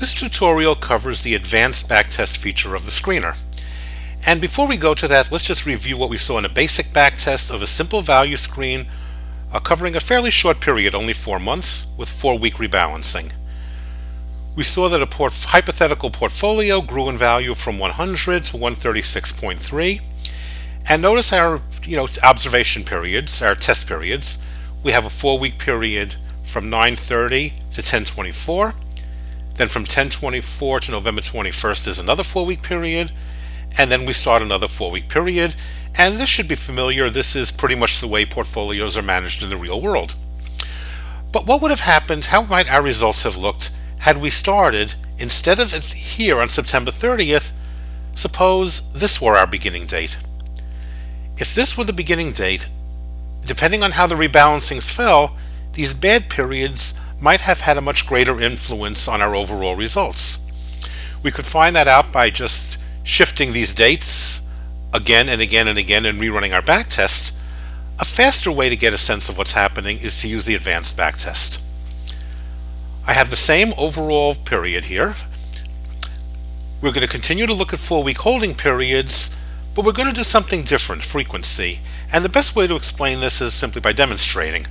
This tutorial covers the advanced backtest feature of the screener. And before we go to that, let's just review what we saw in a basic backtest of a simple value screen covering a fairly short period, only 4 months, with 4-week rebalancing. We saw that a hypothetical portfolio grew in value from 100 to 136.3. And notice our observation periods, our test periods. We have a 4-week period from 9/30 to 10/24. Then from 10/24 to November 21st is another 4-week period, and then we start another 4-week period. And this should be familiar. This is pretty much the way portfolios are managed in the real world. But what would have happened, how might our results have looked had we started, instead of here on September 30th, suppose this were our beginning date? If this were the beginning date, depending on how the rebalancings fell, these bad periods might have had a much greater influence on our overall results. We could find that out by just shifting these dates again and again and again and rerunning our backtest. A faster way to get a sense of what's happening is to use the advanced backtest. I have the same overall period here. We're going to continue to look at 4-week holding periods, but we're going to do something different, frequency. And the best way to explain this is simply by demonstrating.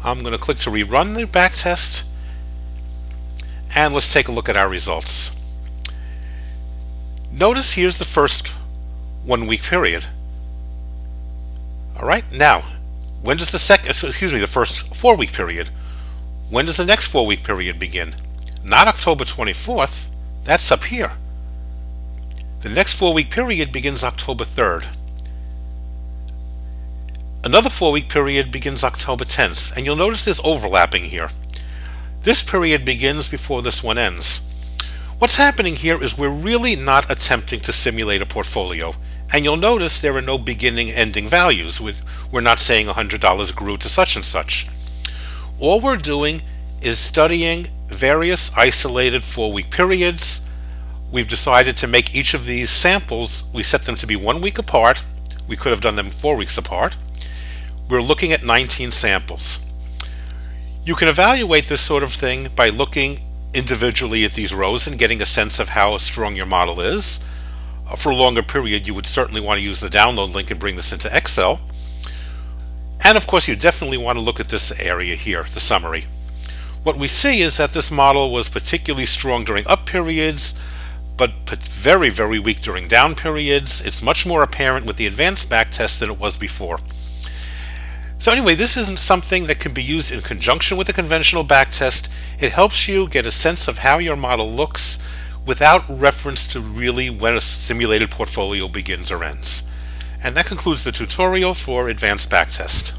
I'm going to click to rerun the backtest, and let's take a look at our results. Notice here's the first 1-week period. All right, now, when does the first 4-week period? When does the next 4-week period begin? Not October 24th, that's up here. The next 4-week period begins October 3rd. Another 4-week period begins October 10th, and you'll notice there's overlapping here. This period begins before this one ends. What's happening here is we're really not attempting to simulate a portfolio, and you'll notice there are no beginning ending values. We're not saying $100 grew to such and such. All we're doing is studying various isolated 4-week periods. We've decided to make each of these samples, we set them to be 1 week apart. We could have done them 4 weeks apart. We're looking at 19 samples. You can evaluate this sort of thing by looking individually at these rows and getting a sense of how strong your model is. For a longer period, you would certainly want to use the download link and bring this into Excel. And of course, you definitely want to look at this area here, the summary. What we see is that this model was particularly strong during up periods, but very, very weak during down periods. It's much more apparent with the advanced backtest than it was before. So anyway, this isn't something that can be used in conjunction with a conventional backtest. It helps you get a sense of how your model looks without reference to really when a simulated portfolio begins or ends. And that concludes the tutorial for advanced backtest.